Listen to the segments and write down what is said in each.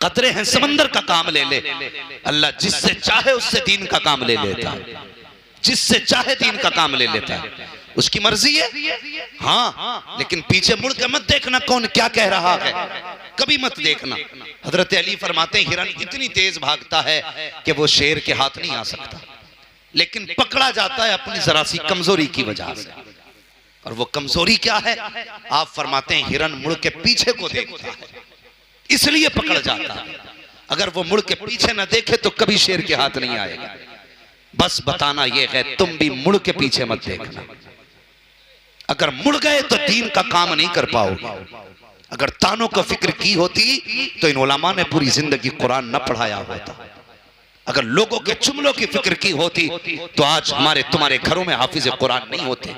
कतरे हैं समंदर का काम ले ले। अल्लाह जिससे चाहे उससे दीन का काम ले लेता है, जिससे चाहे दीन का काम ले लेता है, उसकी मर्जी है। हाँ, लेकिन पीछे मुड़ के मत देखना कौन क्या कह रहा है, कभी मत देखना। हजरत अली फरमाते हैं हिरन इतनी तेज भागता है कि वो शेर के हाथ नहीं आ सकता, लेकिन पकड़ा जाता है अपनी जरा सी कमजोरी की वजह से। और वो कमजोरी क्या है? आप फरमाते हैं हिरन मुड़ के पीछे को देखता है, इसलिए पकड़ जाता है। अगर वो मुड़ के पीछे न देखे तो कभी शेर के हाथ नहीं आएगा। बस बताना यह है, तुम भी मुड़ के पीछे मत देखना। अगर मुड़ गए तो दीन का काम नहीं कर पाओगे। अगर तानों को फिक्र की होती तो इन उलमा ने पूरी जिंदगी कुरान न पढ़ाया होता। अगर लोगों के जुमलों की फिक्र की होती तो आज हमारे तुम्हारे घरों में हाफिज कुरान नहीं होते।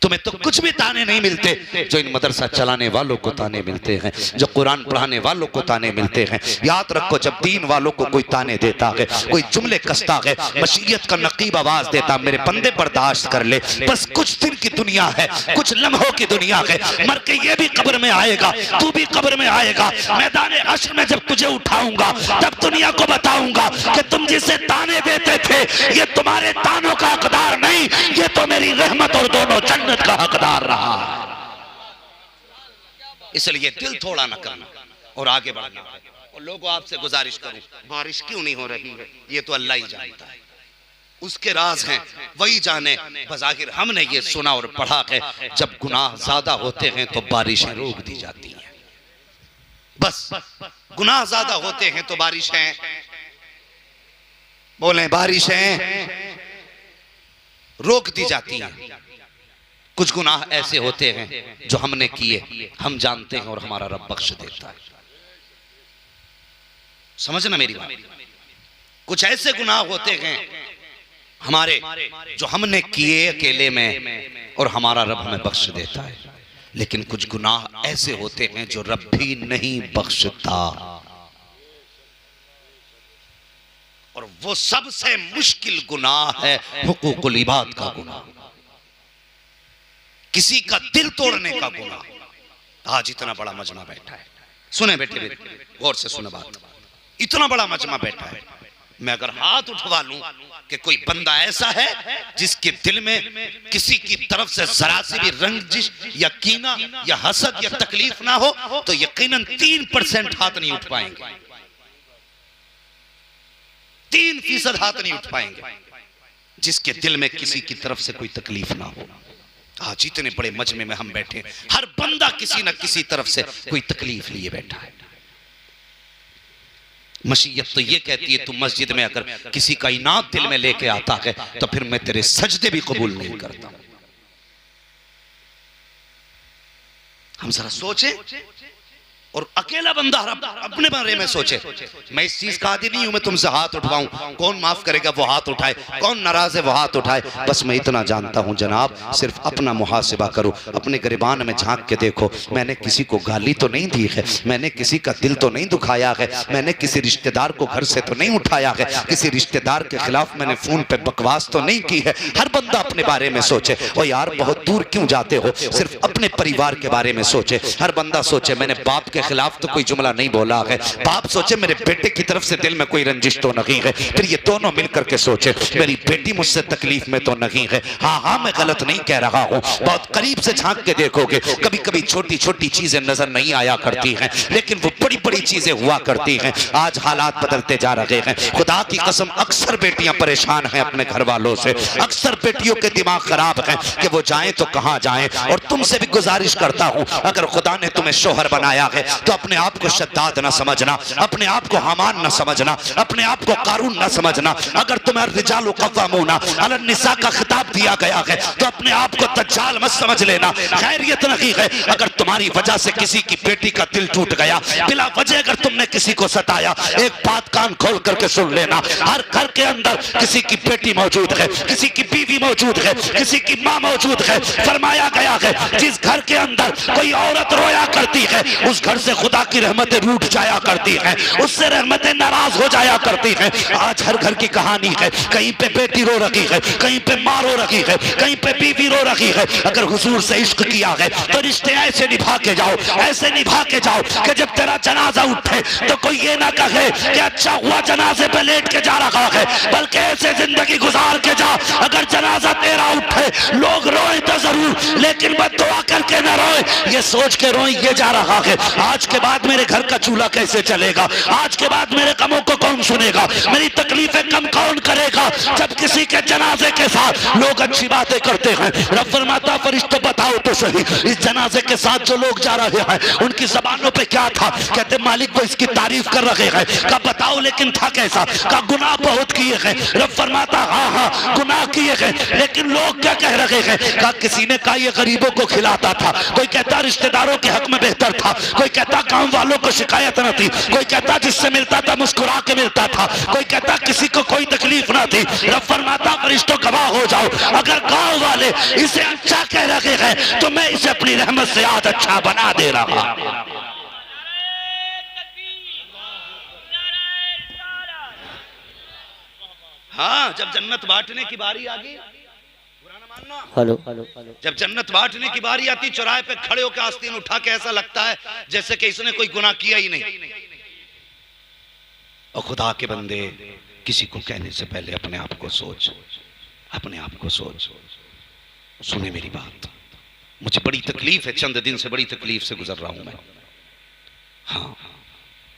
तुम्हें तो कुछ भी ताने नहीं मिलते जो इन मदरसा चलाने वालों को ताने मिलते हैं, जो कुरान पढ़ाने वालों को ताने मिलते हैं। याद रखो, जब दीन वालों को कोई ताने देता है, कोई जुमले कसता है, मशीयत का नकीब आवाज देता, मेरे बंदे बर्दाश्त कर ले, बस कुछ दिन की दुनिया है, कुछ लम्हों की दुनिया है, मर के ये भी कब्र में आएगा, तू भी कब्र में आएगा। मैदान हश्र में जब तुझे उठाऊंगा तब दुनिया को बताऊंगा कि तुम जिसे ताने देते थे ये तुम्हारे तानों का हकदार नहीं, ये तो मेरी रहमत और दोनों जन्नत का हकदार रहा। इसलिए दिल थोड़ा न करना और आगे बढ़ना। और लोगों आपसे गुजारिश करूं, बारिश क्यों नहीं हो रही है ये तो अल्लाह ही जानता है, उसके राज हैं, वही जाने। बज़ाहिर हमने ये सुना और पढ़ा है जब गुनाह ज्यादा होते हैं तो बारिशें रोक दी जाती हैं। बस गुनाह ज्यादा होते हैं तो बारिशें, बोले बारिशें रोक दी जाती हैं। कुछ गुनाह ऐसे होते हैं जो हमने किए, हम जानते हैं और हमारा रब बख्श देता है। समझना मेरी बात। कुछ ऐसे गुनाह होते हैं हमारे जो हमने किए अकेले में और हमारा रब हमें बख्श देता है, लेकिन कुछ गुनाह ऐसे होते हैं जो रब भी नहीं बख्शता। और वो सबसे मुश्किल गुनाह है हुकूकुल इबाद का गुनाह, किसी का दिल तोड़ने का गुनाह। आज इतना बड़ा मजमा बैठा है, सुने बेटे गौर से सुने बात, इतना बड़ा मजमा बैठा है, मैं अगर हाथ उठवा लूं कि कोई बंदा ऐसा है जिसके दिल में किसी की तरफ से जरा सी भी रंजिश या कीना या हसद या तकलीफ ना हो तो यकीनन 3% हाथ नहीं उठ पाएंगे, 3% हाथ नहीं उठ पाएंगे जिसके दिल में किसी की तरफ से कोई तकलीफ ना हो। आज इतने बड़े मजमे में हम बैठे, हर बंदा किसी न किसी तरफ से कोई तकलीफ लिए बैठा है। मशीयत तो ये कहती है तू मस्जिद में अगर किसी का इनाम दिल में लेके आता है तो फिर मैं तेरे सजदे भी कबूल नहीं करता। हम जरा सोचे और अकेला बंदा अपने बारे में सोचे। मैं इस चीज का आदी नहीं हूं मैं तुमसे हाथ उठवाऊं, कौन माफ करेगा वो हाथ उठाए, कौन नाराज है वो हाथ उठाए। बस मैं इतना जानता हूं जनाब, सिर्फ अपना मुहासिबा करो, अपने गिरबान में झांक के देखो। मैंने किसी को गाली तो नहीं दी है, मैंने किसी का दिल तो नहीं दुखाया है, मैंने किसी रिश्तेदार को घर से तो नहीं उठाया है, किसी रिश्तेदार के खिलाफ मैंने फोन पे बकवास तो नहीं की है। हर बंदा अपने बारे में सोचे। और यार बहुत दूर क्यों जाते हो, सिर्फ अपने परिवार के बारे में सोचे। हर बंदा सोचे मैंने बाप के खिलाफ तो कोई जुमला नहीं बोला है, बाप सोचे मेरे बेटे की तरफ से दिल में कोई रंजिश तो नहीं है, फिर ये दोनों मिलकर के सोचे मेरी बेटी मुझसे तकलीफ में तो नहीं है। हाँ हाँ मैं गलत नहीं कह रहा हूँ, बहुत करीब से झांक के देखोगे कभी कभी छोटी छोटी चीजें नजर नहीं आया करती हैं, लेकिन वो बड़ी बड़ी चीजें हुआ करती हैं। आज हालात बदलते जा रहे हैं, खुदा की कसम अक्सर बेटियां परेशान हैं अपने घर वालों से, अक्सर बेटियों के दिमाग खराब हैं कि वो जाएं तो कहां जाएं। और तुमसे भी गुजारिश करता हूं अगर खुदा ने तुम्हें शोहर बनाया है तो अपने आप को शद्दाद न समझना, अपने आप को हमान न समझना, अपने आप को कारून न समझना। अगर तुम्हें रिजालु कव्वामूना अलन निसा का खिताब दिया गया है तो अपने आप को दज्जाल मत समझ लेना। खैरियत नहीं है अगर तुम्हारी वजह से किसी की बेटी का दिल टूट गया, बिला वजह अगर तुमने किसी को सताया, एक बात कान खोल करके सुन लेना, हर घर के अंदर किसी की बेटी मौजूद है, किसी की बीवी मौजूद है, किसी की माँ मौजूद है। फरमाया गया है जिस घर के अंदर कोई औरत रोया करती है उस घर घर से खुदा की रहमतें रूठ जाया करती हैं, उससे रहमतें नाराज हो जाया करती हैं। आज हर घर की कहानी है, कहीं पे बेटी रो रही है, कहीं पे माँ रो रही है, कहीं पे बीवी रो रही है। अगर हुजूर से इश्क किया है तो रिश्ते ऐसे निभा के जाओ, ऐसे निभा के जाओ कि जब तेरा जनाजा उठे तो कोई ये ना कहे कि अच्छा हुआ जनाजे पे लेट के जा रहा है, बल्कि ऐसे जिंदगी गुजार के जा अगर जनाजा तेरा उठे लोग रोए तो जरूर, लेकिन बद्दुआ करके न रोए, ये सोच के रोए ये जा रहा है आज के बाद मेरे घर का चूल्हा कैसे चलेगा, आज के बाद मेरे गमों को कौन सुनेगा, मेरी तकलीफें कम कौन करेगा। जब किसी के जनाजे के साथ लोग अच्छी बातें करते हैं, रब फरमाता फरिश्तों बताओ तो सही इस जनाजे के साथ जो लोग जा रहे हैं उनकी जबानों पे क्या था, कहते मालिक वो इसकी तारीफ कर रहे हैं। का बताओ लेकिन था कैसा, का गुनाह बहुत किए हैं। रब फरमाता हाँ हाँ गुनाह किए हैं, लेकिन लोग क्या कह रहे हैं। का किसी ने कहा ये गरीबों को खिलाता था, कोई कहता रिश्तेदारों के हक में बेहतर था, कोई कहता गांव वालों को शिकायत न थी, कोई कहता जिससे मिलता था मुस्कुरा के मिलता था, कोई कहता किसी को कोई तकलीफ ना थी। रब फरमाता फरिश्तों गवाह हो जाओ, अगर गांव वाले इसे अच्छा कह रहे हैं तो मैं इसे अपनी रहमत से आज अच्छा बना दे रहा हूं। हाँ, जब जन्नत बांटने की बारी आ गई, हेलो, जब जन्नत बांटने की बारी आती, चौराहे पे खड़े होकर आस्तीन उठा के ऐसा लगता है जैसे कि इसने कोई गुनाह किया ही नहीं। और खुदा के बंदे, किसी को कहने से पहले अपने आप को सोच, अपने आप को सोच। सुने मेरी बात, मुझे बड़ी तकलीफ है, चंद दिन से बड़ी तकलीफ से गुजर रहा हूं मैं। हाँ,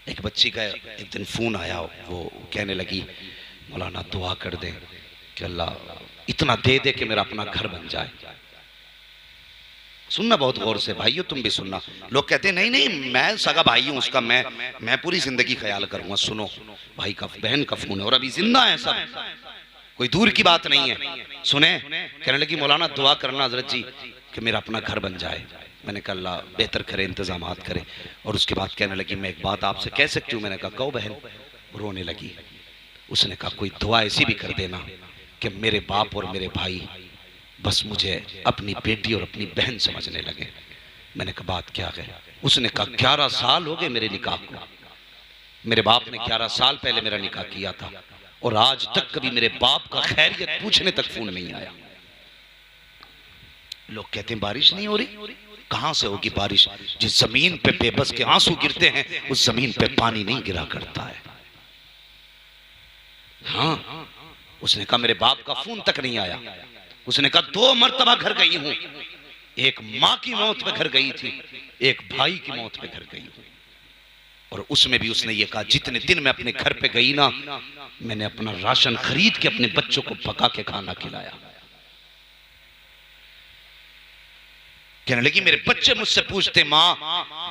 एक बच्ची का एक दिन फोन आया, वो कहने लगी मौलाना दुआ कर दे कि अल्लाह इतना दे दे कि मेरा अपना घर बन जाए। सुनना बहुत गौर से भाइयों, तुम भी सुनना। लोग कहते हैं नहीं नहीं मैं सगा भाई हूं उसका, मैं पूरी जिंदगी ख्याल करूंगा। सुनो, भाई का बहन का फोन है और अभी जिंदा है सब, कोई दूर की बात नहीं है। सुने, कहने लगी मौलाना दुआ करना हजरत जी कि मेरा अपना घर बन जाए। मैंने कहा अल्लाह बेहतर करे, इंतजामात करे। और उसके बाद कहने लगी मैं एक बात आपसे कह सकती हूँ। मैंने कहा कहो बहन। रोने लगी। उसने कहा कोई दुआ ऐसी भी कर देना कि मेरे बाप और मेरे भाई बस मुझे अपनी बेटी और अपनी बहन समझने लगे। मैंने कहा बात क्या है। उसने कहा 11 साल हो गए मेरे निकाह को, मेरे बाप ने 11 साल पहले मेरा निकाह किया था और आज तक कभी मेरे बाप का खैरियत पूछने तक फोन नहीं आया। लोग कहते हैं बारिश नहीं हो रही, कहां से होगी बारिश। जिस जमीन पे बेबस के आंसू गिरते हैं उस जमीन पे पानी नहीं गिरा करता है। हाँ, उसने कहा मेरे बाप का फोन तक नहीं आया। उसने कहा 2 मरतबा घर गई हूं, एक मां की मौत पे घर गई थी, एक भाई की मौत पे घर गई हूं। और उसमें भी उसने ये कहा जितने दिन मैं अपने घर पे गई ना, मैंने अपना राशन खरीद के अपने बच्चों को पका के खाना खिलाया। कहने लगी मेरे बच्चे मुझसे पूछते माँ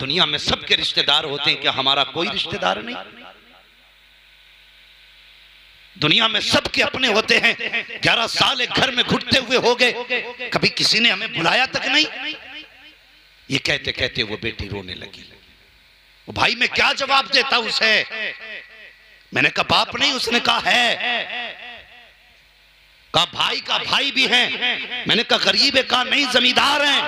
दुनिया में सबके रिश्तेदार होते हैं, क्या हमारा कोई रिश्तेदार नहीं। दुनिया में सबके अपने होते हैं। 11 साल एक घर में घुटते हुए हो गए, कभी किसी ने हमें बुलाया तक नहीं। ये कहते कहते वो बेटी रोने लगी। वो भाई मैं क्या जवाब देता उसे। मैंने कहा बाप नहीं, उसने कहा है। कहा भाई का भाई भी है। मैंने कहा गरीब है, कहा नहीं जमींदार हैं।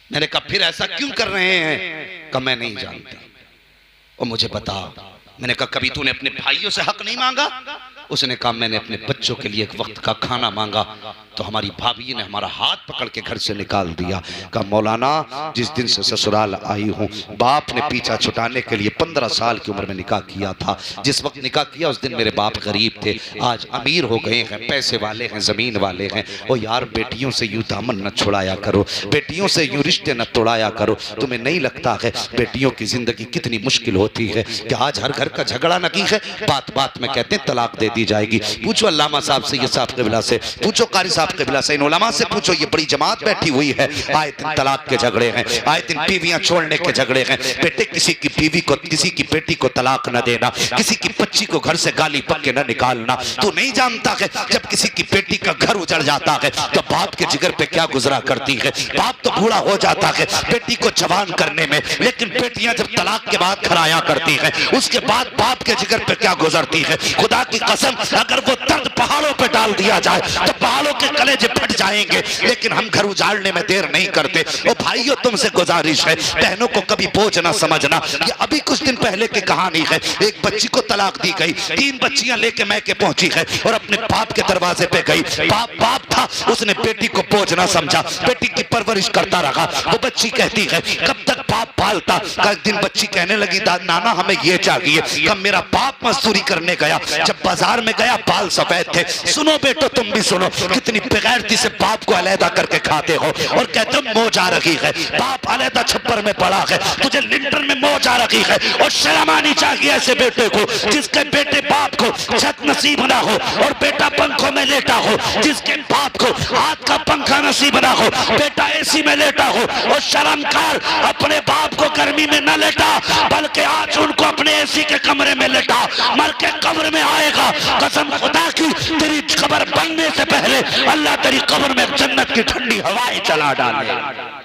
मैंने कहा फिर ऐसा क्यों कर रहे हैं। कहा मैं नहीं जानती और मुझे बता। मैंने कहा कभी तूने अपने भाइयों से हक नहीं मांगा। उसने कहा मैंने अपने बच्चों के लिए एक वक्त का खाना मांगा तो हमारी भाभी ने हमारा हाथ पकड़ के घर से निकाल दिया। कहा मौलाना जिस दिन से ससुराल आई हूँ बाप ने पीछा छुटाने के लिए 15 साल की उम्र में निकाह किया था। जिस वक्त निकाह किया उस दिन मेरे बाप गरीब थे, आज अमीर हो गए हैं, पैसे वाले हैं, जमीन वाले हैं। ओ यार बेटियों से यूं दामन न छुड़ाया करो, बेटियों से यूं रिश्ते न तोड़ाया करो। तुम्हें नहीं लगता है बेटियों की जिंदगी कितनी मुश्किल होती है कि आज हर घर का झगड़ा नकी है, बात बात में कहते हैं तलाक दे दी जाएगी। पूछो अल्लामा साहब से, ये साहब क़िबला से पूछो, कारी साहब क़िबला से, इन उलमा से पूछो। ये बड़ी जमात बैठी हुई है, आए दिन तलाक के झगड़े हैं, आए दिन बीवियां छोड़ने के झगड़े हैं। बेटे किसी की बीवी को, किसी की बेटी को तलाक न देना, किसी की बच्ची को घर से गाली पक्के न निकालना। तू नहीं जानता है जब किसी की बेटी का घर उजड़ जाता है तो बाप के जिगर पे क्या गुजरा करती है। बाप तो बूढ़ा हो जाता है बेटी को जवान करने में, लेकिन बेटियां जब तलाक के बाद घर आया करती है उसके बाद बाप के जिगर पे क्या गुजरती है। खुदा की कसम कसम, अगर वो दर्द पहाड़ों पे डाल दिया जाए तो पहाड़ों के कलेजे फट जाएंगे, लेकिन हम घर उजाड़ने में देर नहीं करते। ओ भाइयों, तुमसे गुजारिश है, बहनों को कभी बोझ ना समझना। ये अभी कुछ दिन पहले की कहानी है। एक बच्ची को तलाक दी गई, 3 बच्चियां लेके मैके पहुंची है और अपने बाप के दरवाजे पे गई। बाप था, उसने बेटी को बोझ ना समझा, बेटी की परवरिश करता रहा। वो बच्ची कहती है कब तक बाप पालता। एक दिन बच्ची कहने लगी नाना हमें ये चाहिए। कब मेरा बाप मजदूरी करने गया, जब बाजार में गया बाल सफेद थे। सुनो बेटो, तुम भी सुनो, कितनी बेगैरती से बाप को अलहदा करके खाते हो। और कहते हो मौज आ रही है, बाप अलहदा छप्पर में पड़ा है, तुझे लिंटर में मौज आ रही है। और शर्म आनी चाहिए ऐसे बेटे को जिसके बेटे बाप को छत नसीब ना हो और बेटा पंखों में लेटा हो, जिसके बाप को हाथ का पंखा नसीब ना हो, बेटा एसी में लेटा हो। और शर्मकार अपने बाप को गर्मी में न लेटा, बल्कि आज उनको अपने एसी के कमरे में लेटा। मर के कब्र में आएगा, कसम खुदा की तेरी कब्र बनने से पहले अल्लाह तेरी कब्र में जन्नत की ठंडी हवाएं चला डाले।